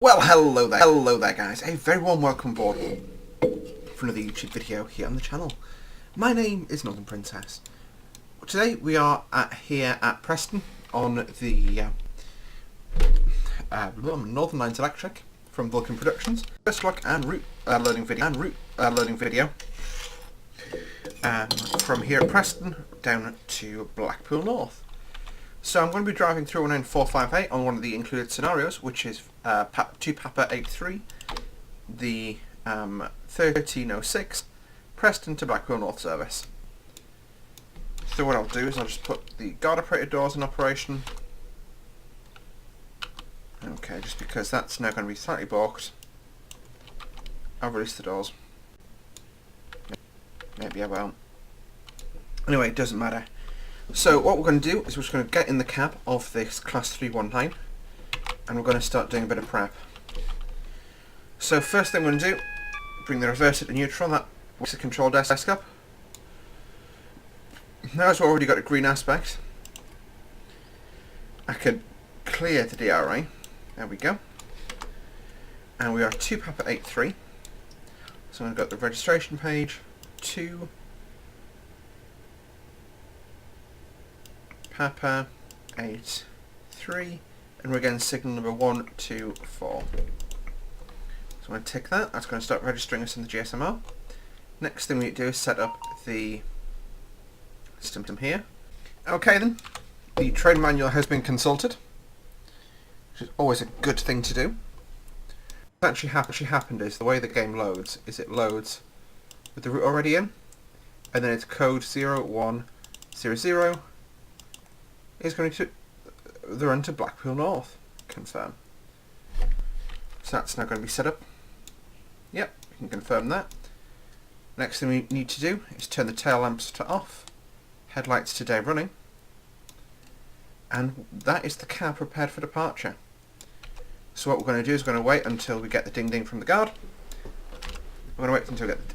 Well, hello there guys, a very warm welcome aboard for another YouTube video here on the channel. My name is Northern Princess. Today we are here at Preston on the Northern Lines Electric from Vulcan Productions. First look and route loading video from here at Preston down to Blackpool North. So I'm going to be driving through 19458 on one of the included scenarios, which is 2 Papa 83, the 1306 Preston to Blackpool North service. So what I'll do is I'll just put the guard operated doors in operation. Okay, just because that's now going to be slightly balked, I'll release the doors. Maybe I won't. Anyway, it doesn't matter. So what we're going to do is we're just going to get in the cab of this Class 319 and we're going to start doing a bit of prep. So first thing we're going to do, bring the reverser to neutral, that wakes the control desk up. Now as we've already got a green aspect, I can clear the DRA, there we go. And we are 2 Papa 83, so I've got the registration page, 2 Papa 83, and we're getting signal number 124. So I'm going to tick that. That's going to start registering us in the GSMR. Next thing we need to do is set up the system here. Okay then, the train manual has been consulted, which is always a good thing to do. What actually happened is the way the game loads is it loads with the route already in, and then it's code 0100 is going to the run to Blackpool North. Confirm. So that's now going to be set up. Yep, we can confirm that. Next thing we need to do is turn the tail lamps to off, headlights to day running, and that is the cab prepared for departure. So what we're going to do is we're going to wait until we get the ding ding from the guard. We're going to wait until we get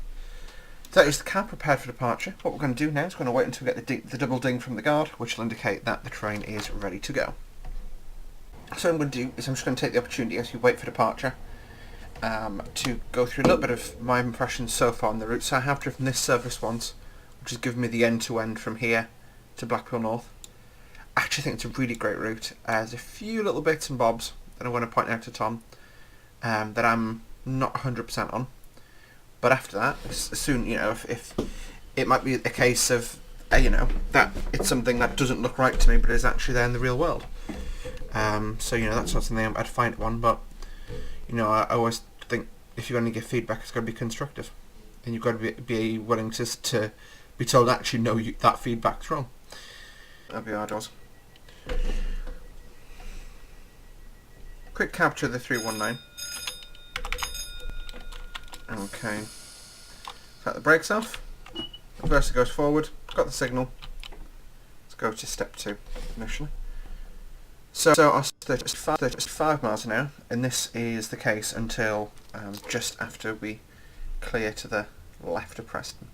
that is the cab prepared for departure. What we're going to do now is we're going to wait until we get the double ding from the guard, which will indicate that the train is ready to go. So what I'm going to do is I'm just going to take the opportunity as we wait for departure to go through a little bit of my impressions so far on the route. So I have driven this service once, which has given me the end-to-end from here to Blackpool North. I actually think it's a really great route. There's a few little bits and bobs that I want to point out to Tom that I'm not 100% on. But after that, soon, you know, if it might be a case of, you know, that it's something that doesn't look right to me, but is actually there in the real world. So, you know, that's not something I'd find one, but, you know, I always think if you're going to give feedback, it's got to be constructive. And you've got to be willing to be told, actually, no, that feedback's wrong. That'll be our doors. Quick capture of the 319. Okay, set the brakes off, reverser goes forward, got the signal, let's go to step 2 initially. So our 35 miles an hour, and this is the case until just after we clear to the left of Preston.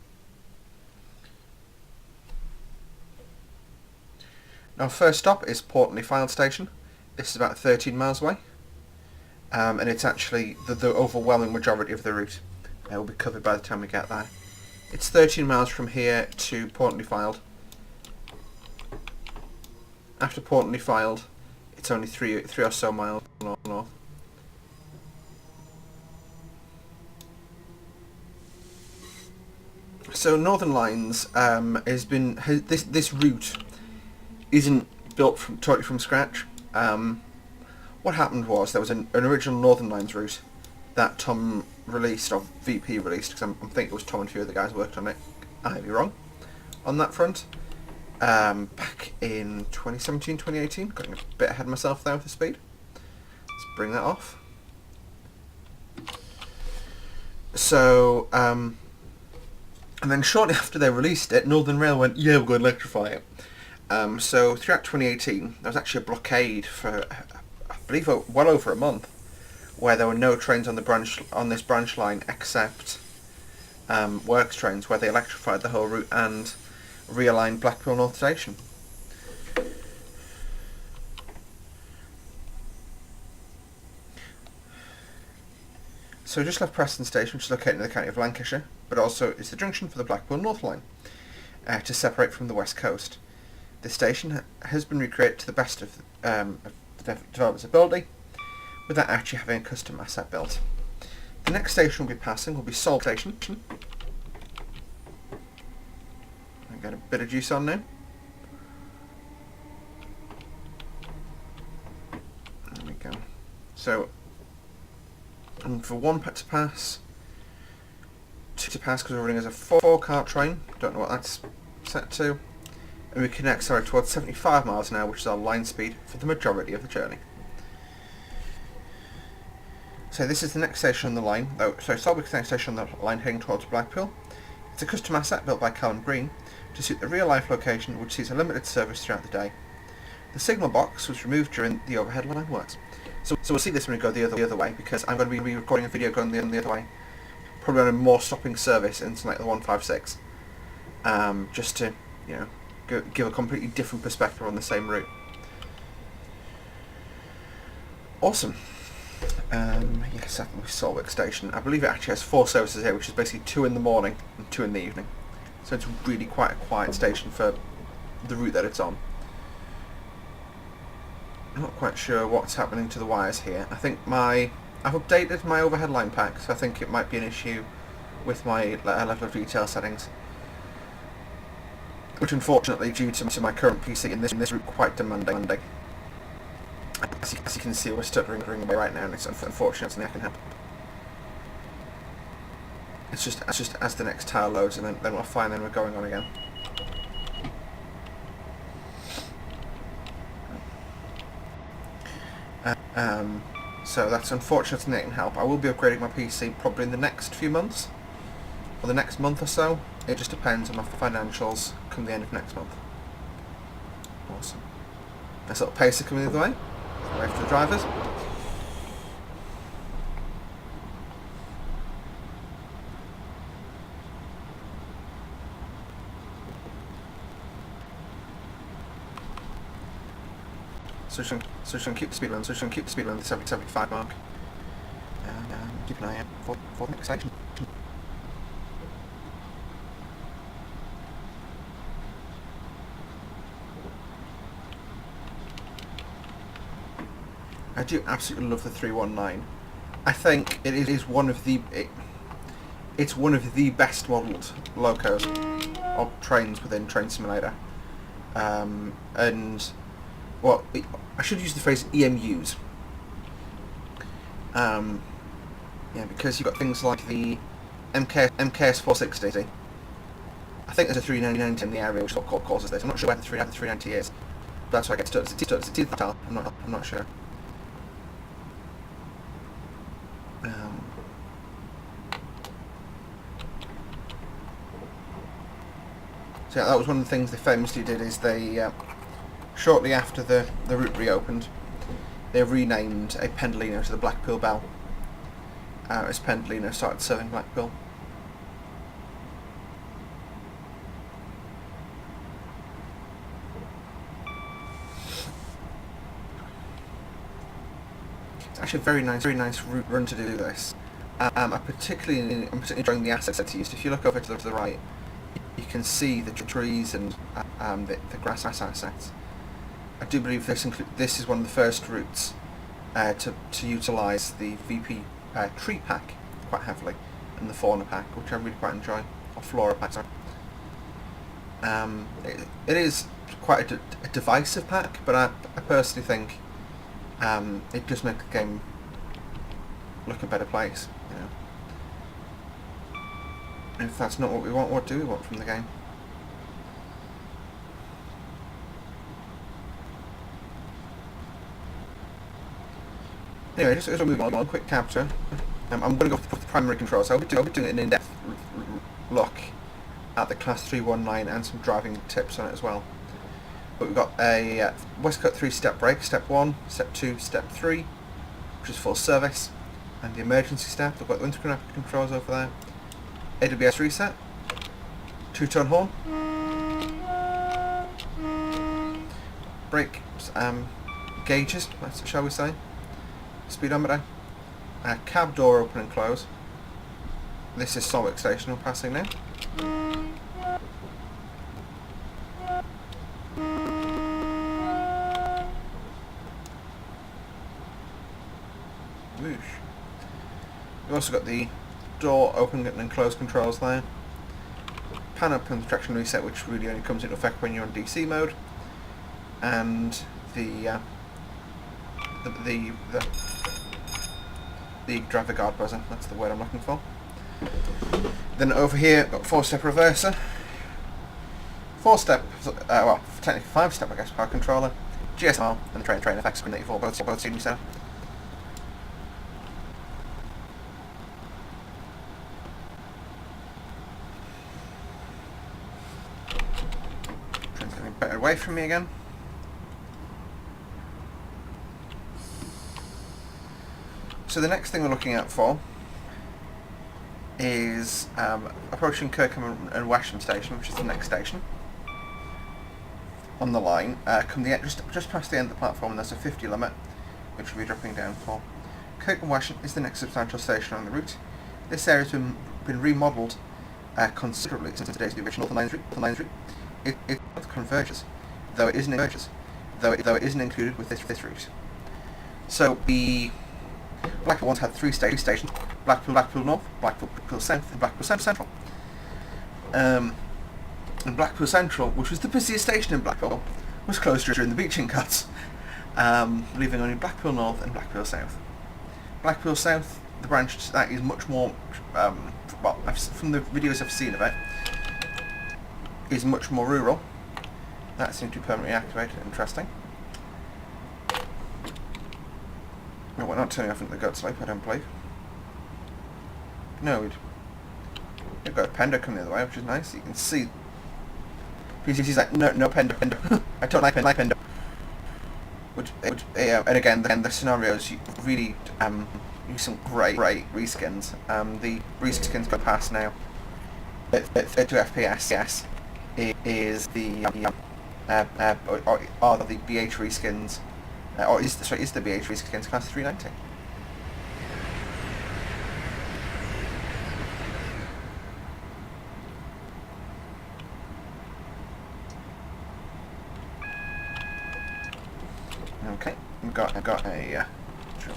Now first stop is Portney File Station. This is about 13 miles away. And it's actually the overwhelming majority of the route will be covered by the time we get there. It's 13 miles from here to Portney Filed. After Portney Filed, it's only three or so miles north. So Northern Lines this route isn't built totally from scratch. What happened was there was an original Northern Lines route that Tom released, or VP released, because I think it was Tom and a few of the guys worked on it. I may be wrong on that front. Back in 2017, 2018, got a bit ahead of myself there with the speed. Let's bring that off. So, and then shortly after they released it, Northern Rail went, yeah, we're going to electrify it. So throughout 2018, there was actually a blockade for I believe well over a month, where there were no trains on this branch line except works trains, where they electrified the whole route and realigned Blackpool North Station. So we just left Preston Station, which is located in the county of Lancashire, but also is the junction for the Blackpool North Line, to separate from the west coast. The station has been recreated to the best of the developer's ability, without actually having a custom asset built. The next station we'll be passing will be Salt Station. I've got a bit of juice on now. There we go. So, and for one to pass, two to pass because we're running as a 4-car train. Don't know what that's set to. And we can accelerate towards 75 miles an hour, which is our line speed for the majority of the journey. So this is the next station on the line. So Solwick's the next station on the line heading towards Blackpool. It's a custom asset built by Callum Green to suit the real-life location, which sees a limited service throughout the day. The signal box was removed during the overhead line works. So we'll see this when we go the other way, because I'm going to be recording a video going the other way, probably on a more stopping service into like the 156, just to, you know, give a completely different perspective on the same route. Awesome. Yes, that was Solwick Station. I believe it actually has 4 services here, which is basically 2 in the morning and 2 in the evening. So it's really quite a quiet station for the route that it's on. I'm not quite sure what's happening to the wires here. I think I've updated my overhead line pack, so I think it might be an issue with my level of detail settings, which unfortunately, due to my current PC in this route, quite demanding. As you can see, we're stuttering away right now, and it's unfortunate, and I can help. It's just as the next tile loads, and then we're fine, then we're going on again. So that's unfortunate and it can help. I will be upgrading my PC probably in the next few months, or the next month or so. It just depends on my financials come the end of next month. Awesome. Nice little pacer coming the other way. Wave to the drivers. So we should keep the speed around. So we should keep the speed around the 75 mark. And keep an eye out for the next section. I do absolutely love the 319. I think it is one of the it's one of the best modelled locos or trains within Train Simulator. And well, I should use the phrase EMUs. Yeah, because you've got things like the MKS 460. I think there's a 390 in the area, which is what causes this. I'm not sure where the 390 is. But that's why I get stuck. It's either that. I'm not sure. So yeah, that was one of the things they famously did, is they, shortly after the route reopened, they renamed a Pendolino to the Blackpool Bell, as Pendolino started serving Blackpool. It's actually a very nice route run to do this. I'm particularly enjoying the assets used. If you look over to the right, you can see the trees and the grass assets. I do believe this is one of the first routes to utilise the VP tree pack quite heavily, and the fauna pack, which I really quite enjoy, or flora pack, sorry. It is quite a divisive pack, but I personally think it does make the game look a better place, you know. And if that's not what we want, what do we want from the game? Anyway, just as we move on, quick capture. I'm going to go for the primary controls. So I'll be doing an in-depth look at the Class 319 and some driving tips on it as well. But we've got a Westcott 3-step brake, step 1, step 2, step 3, which is full service, and the emergency step. We've got the winter controls over there. AWS reset, 2-tone horn, brake gauges, shall we say, speedometer, cab door open and close. This is Solwick Station we're passing now. Whoosh. We've also got the door open and close controls there. Pan up and traction reset, which really only comes into effect when you're on DC mode, and the driver guard buzzer. That's the word I'm looking for. Then over here, got 4-step reverser, 4-step, well, technically 5-step, I guess, power controller, GSR, and the train effects screen that you've all both seen yourself. Train's getting better away from me again. So the next thing we're looking out for is approaching Kirkham and Wesham station, which is the next station on the line. Come the just past the end of the platform, and there's a 50 limit, which we'll be dropping down for. Kirkham and Wesham is the next substantial station on the route. This area has been remodelled considerably since the days of the original Line route. It converges, though it isn't included with this route. So the Blackpool once had 3 stations: Blackpool North, Blackpool South, and Blackpool Central. And Blackpool Central, which was the busiest station in Blackpool, was closed during the beaching cuts, leaving only Blackpool North and Blackpool South. Blackpool South, the branch that is much more, well, from the videos I've seen of it, is much more rural. That seems to be permanently activated. Interesting. No, we're not turning off into the gut slope, I don't believe. No, we've got a Pendo coming the other way, which is nice. You can see. PCC's like, no Pendo. I don't like Pendo. And again, the scenarios really use some great reskins. The reskins go past now. 32 FPS. Yes, is the are the BH reskins. Is the BH reskins class 390? Okay, I've got a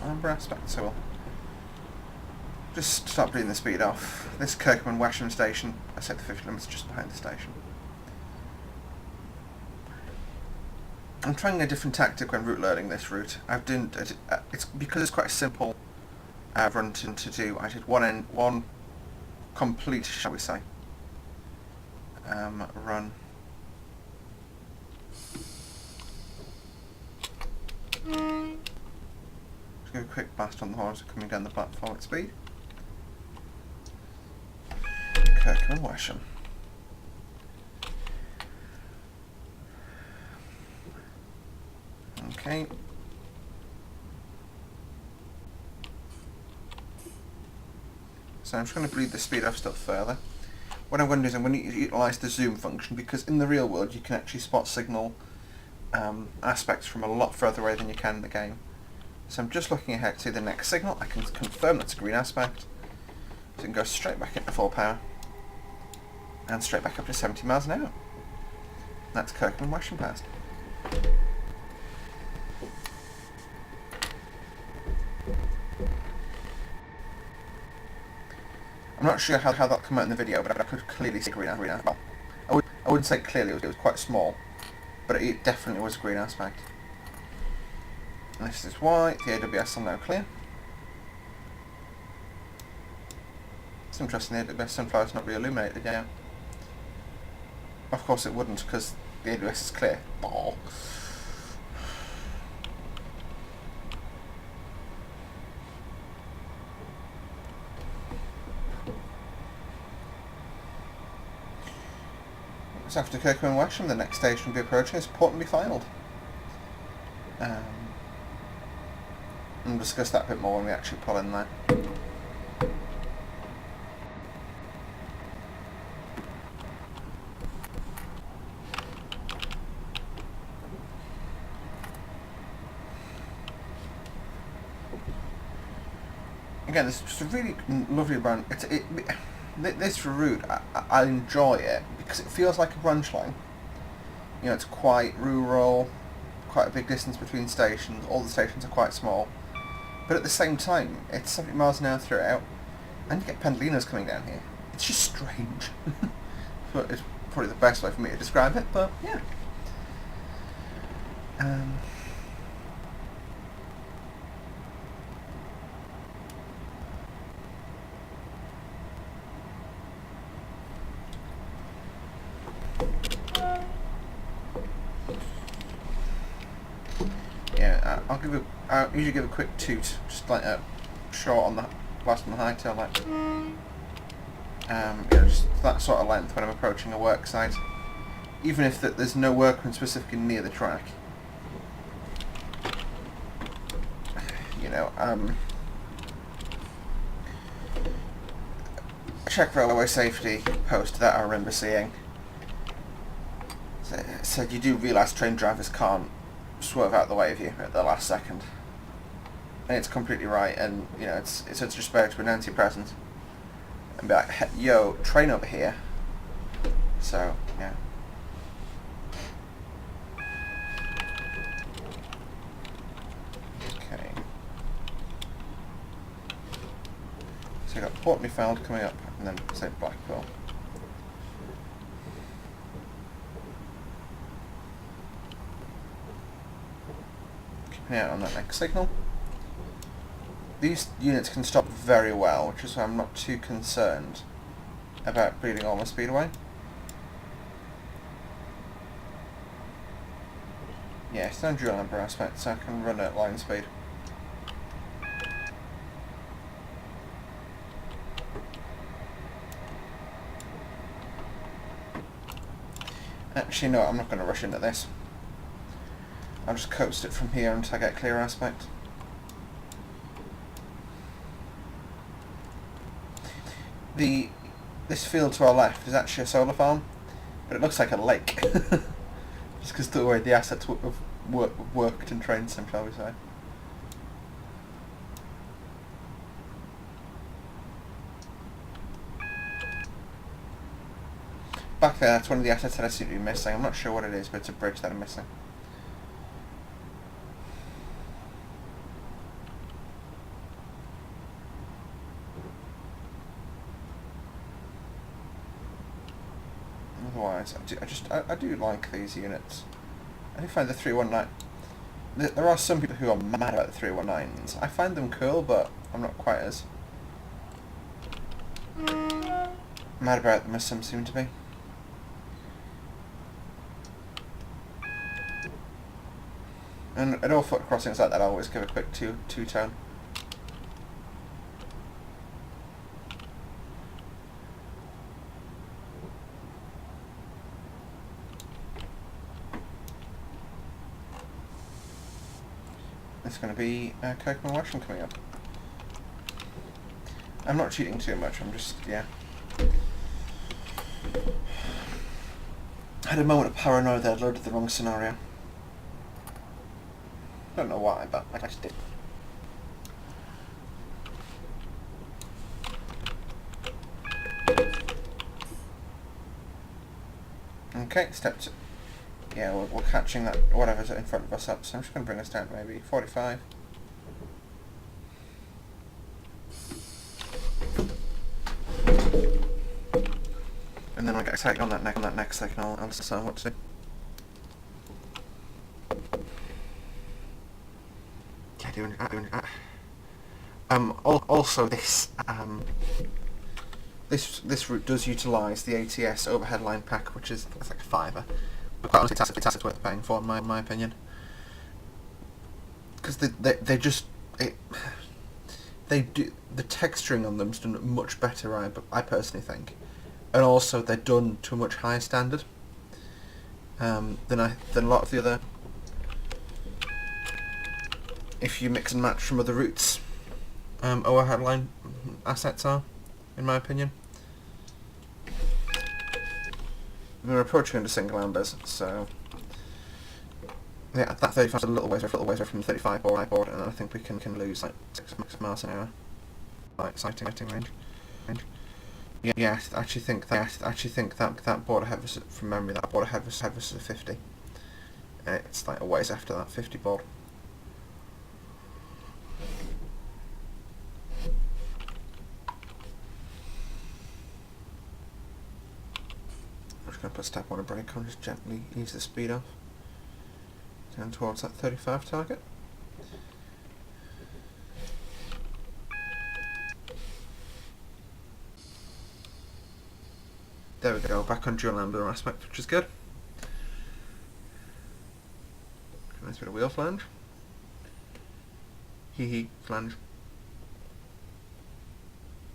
armor aspect, so we'll just stop bringing the speed off. This Kirkham and Wesham station, I set the 50 limits just behind the station. I'm trying a different tactic when route learning this route. It's because it's quite a simple run to do. I did one complete, shall we say, run. Just give a quick blast on the horns coming down the platform at speed. Kirkham and Wesham. Okay. So I'm just going to bleed the speed off still further. What I'm going to do is I'm going to utilise the zoom function, because in the real world you can actually spot signal aspects from a lot further away than you can in the game. So I'm just looking ahead to the next signal. I can confirm that's a green aspect. So you can go straight back into full power and straight back up to 70 miles an hour. That's Kirkham and Wesham past. I'm not sure how that came out in the video, but I could clearly see green aspect. Well, I wouldn't say clearly, it was quite small, but it definitely was a green aspect. And this is why the AWS are now clear. It's interesting, the AWS sunflower's not re-illuminated yet. Of course it wouldn't, because the AWS is clear. Oh. So after Kirkham and Wesham, the next station will be approaching is Port and be filed. We'll discuss that a bit more when we actually pull in there. again, this is a really lovely run. This route, I enjoy it because it feels like a branch line. You know, it's quite rural, quite a big distance between stations. All the stations are quite small, but at the same time, it's 70 miles an hour throughout, and you get pendolinos coming down here. It's just strange. But it's probably the best way for me to describe it. But yeah. I'll usually give a quick toot, just like a short on the last on the high tail, like just that sort of length when I'm approaching a work site, even if there's no workman specifically near the track. You know, check railway safety post that I remember seeing said you do realise train drivers can't swerve out the way of you at the last second, and it's completely right. And you know, it's a disrespect to an anti-present and be like, yo, train over here. So yeah. Okay. So you got Port Newfound coming up, and then say Blackpool. Out on that next signal. These units can stop very well, which is why I'm not too concerned about bleeding all my speed away. Yeah, it's no dual amber aspect, so I can run at line speed. Actually, no, I'm not going to rush into this. I'll just coast it from here until I get clear aspect. This field to our left is actually a solar farm, but it looks like a lake. Just because the way the assets have worked and trained some, shall we say. Back there, that's one of the assets that I seem to be missing. I'm not sure what it is, but it's a bridge that I'm missing. Otherwise, I do like these units. I do find the 319... There are some people who are mad about the 319s. I find them cool, but I'm not quite as mad about them as some seem to be. And at all foot crossings like that, I always give a quick two-tone. It's going to be Kirkman Washington coming up. I'm not cheating too much, I'm just, yeah. I had a moment of paranoia that I'd loaded the wrong scenario. Don't know why, but I just did. Okay, step 2. Yeah, we're catching that whatever's in front of us up, so I'm just going to bring us down to maybe 45. And then I'll get excited on that next signal, I'll decide what to do. Also, this route does utilise the ATS overhead line pack, which is like a £5. But quite honestly, it's worth paying for, in my opinion, because they do the texturing on them's done much better. I personally think, and also they're done to a much higher standard than a lot of the other. If you mix and match from other routes, overhead line assets are, in my opinion. We're approaching into single ambers, so yeah, that 35 is a little ways away from the 35 board, and I think we can lose like 6 miles an hour. sighting range. Yeah, I actually think that board ahead was, from memory, that board ahead was a 50. It's like a ways after that 50 board. I'm just going to put step 1 and brake on, just gently ease the speed off. Down towards that 35 target. There we go, back on dual ambular aspect, which is good. Nice bit of wheel flange. Hee flange.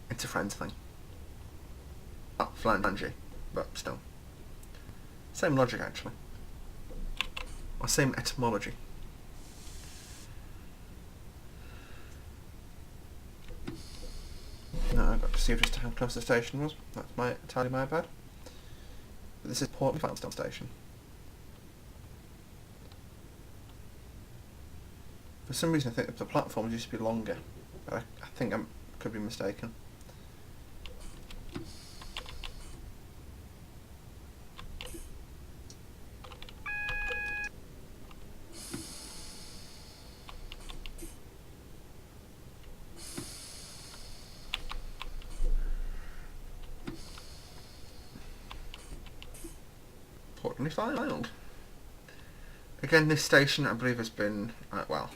It's a friends thing. Not flangey, but still. Same logic actually. Or same etymology. No, I got to see just how close the station was. That's entirely my bad. But this is Preston station. For some reason I think the platforms used to be longer, but I think I could be mistaken. Portland Island. Again, this station I believe has been, well,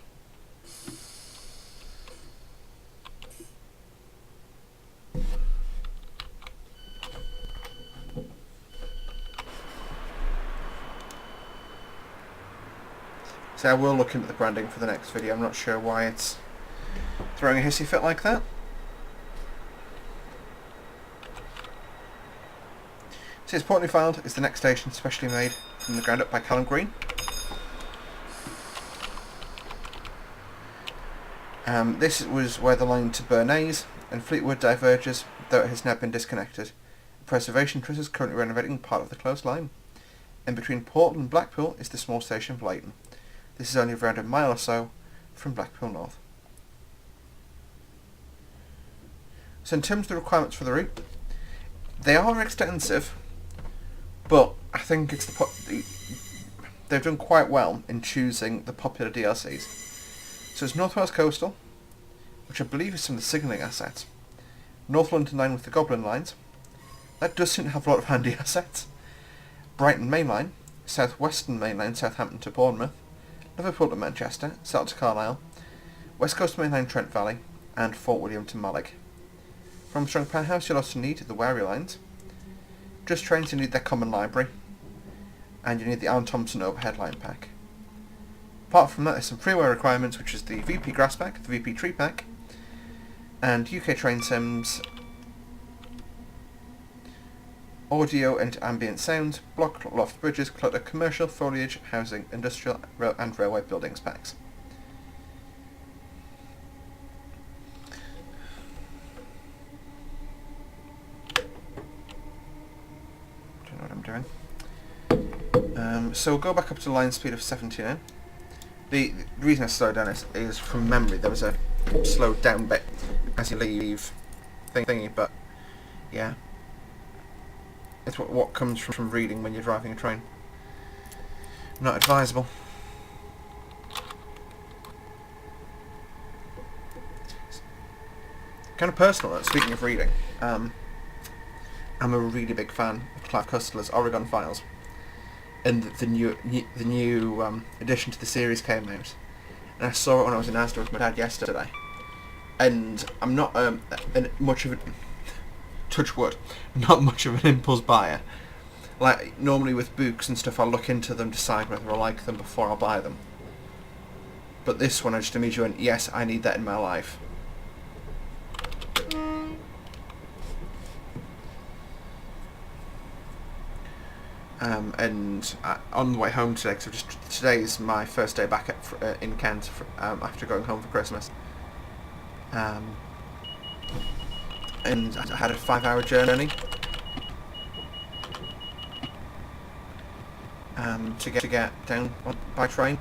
so I will look into the branding for the next video. I'm not sure why it's throwing a hissy fit like that. So it's Portland Field is the next station, specially made from the ground up by Callum Green. This was where the line to Bernays and Fleetwood diverges, though it has now been disconnected. The Preservation Trust is currently renovating part of the closed line. In between Portland and Blackpool is the small station of Leighton. This is only around a mile or so from Blackpool North. So in terms of the requirements for the route, they are extensive, but I think it's they've done quite well in choosing the popular DLCs. So it's North Wales Coastal, which I believe is some of the signalling assets. North London Line with the Goblin lines. That does seem to have a lot of handy assets. Brighton Main Line, South Western Main Line, Southampton to Bournemouth, Liverpool to Manchester, South to Carlisle, West Coast Main Line Trent Valley, and Fort William to Mallaig. From Strong Powerhouse you'll also need the Wherry lines. Just trains you need their common library, and you need the Alan Thompson overhead line pack. Apart from that, there's some freeware requirements, which is the VP Grass Pack, the VP Tree Pack, and UK Train Sims, audio and ambient sound, block loft bridges, clutter, commercial, foliage, housing, industrial and railway buildings packs. Don't know what I'm doing. So we'll go back up to line speed of 70 now. The reason I slowed down is from memory. There was a slowed down bit as you leave thingy, but yeah, it's what comes from reading when you're driving a train. Not advisable. Kind of personal. Speaking of reading, I'm a really big fan of Clive Cussler's Oregon Files. And the new addition to the series came out, and I saw it when I was in Asda with my dad yesterday. And I'm not much of a touch wood, not much of an impulse buyer. Like normally with books and stuff, I'll look into them, decide whether I like them before I'll buy them. But this one, I just immediately went, yes, I need that in my life. And on the way home today, because today is my first day back in Kent after going home for Christmas. And I had a 5-hour journey to get down by train.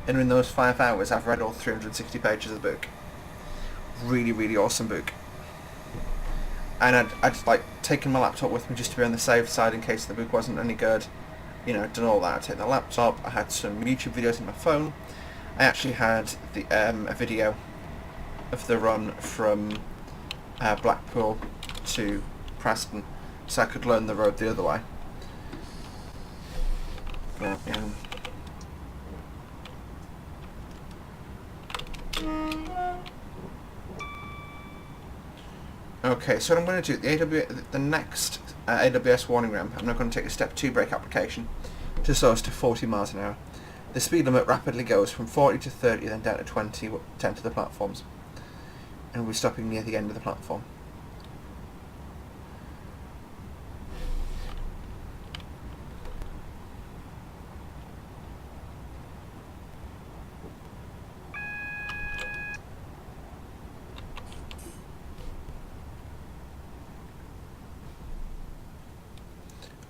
And in those 5 hours, I've read all 360 pages of the book. really, really awesome book. And I'd like taken my laptop with me just to be on the safe side in case the book wasn't any good. You know, done all that. I take the laptop. I had some YouTube videos in my phone. I actually had a video of the run from Blackpool to Preston, so I could learn the road the other way. But, yeah. Okay, so what I'm going to do, the next AWS warning ramp, I'm now going to take a step 2 brake application to slow us to 40 miles an hour. The speed limit rapidly goes from 40 to 30, then down to 20 to enter the platforms. And we're stopping near the end of the platform.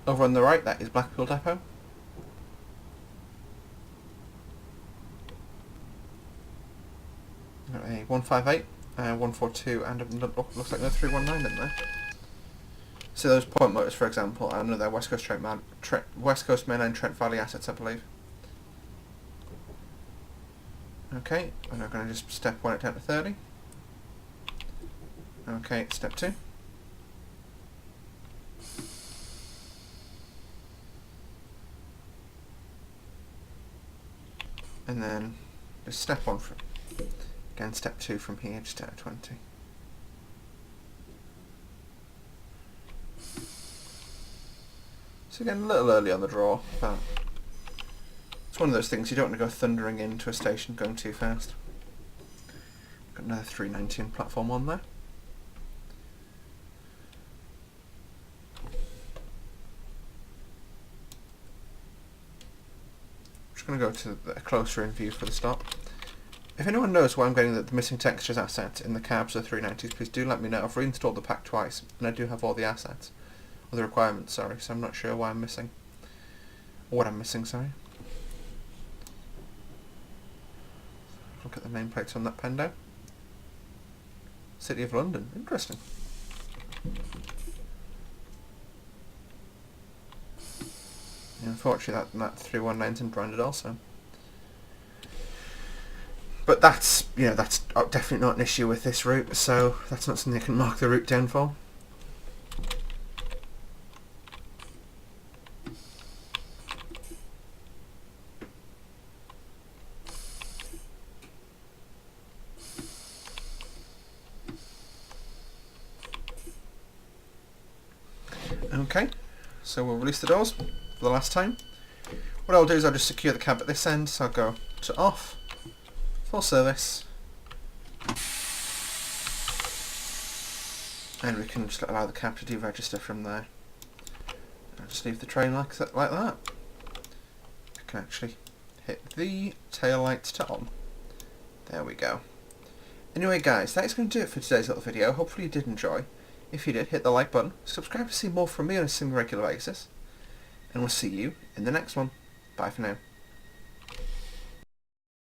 Over on the right, that is Blackpool Depot. Got a 158, 142, and looks like another 319 in there. So those point motors, for example, and another West Coast Main and Trent Valley assets, I believe. Okay, and I'm going to just step 1 it down to 30. Okay, step 2. And then just step 1 from, again step 2 from here, just down to 20. So again, a little early on the draw, but it's one of those things you don't want to go thundering into a station going too fast. Got another 319 platform on there. Going to go to a closer in view for the stop. If anyone knows why I'm getting the missing textures asset in the cabs of the 390s, please do let me know. I've reinstalled the pack twice, and I do have all the assets, or the requirements, sorry, so I'm not sure why I'm missing, or what I'm missing, sorry. Look at the nameplates on that Pendo. City of London, interesting. Unfortunately, that 319's in branded also. But that's, that's definitely not an issue with this route, so that's not something I can mark the route down for. Okay, so we'll release the doors for the last time. What I'll do is I'll just secure the cab at this end, so I'll go to off, full service, and we can just allow the cab to deregister from there. I'll just leave the train like that. I can actually hit the tail lights to on. There we go. Anyway guys, that is going to do it for today's little video. Hopefully you did enjoy. If you did, hit the like button, subscribe to see more from me on a semi-regular basis, and we'll see you in the next one. Bye for now.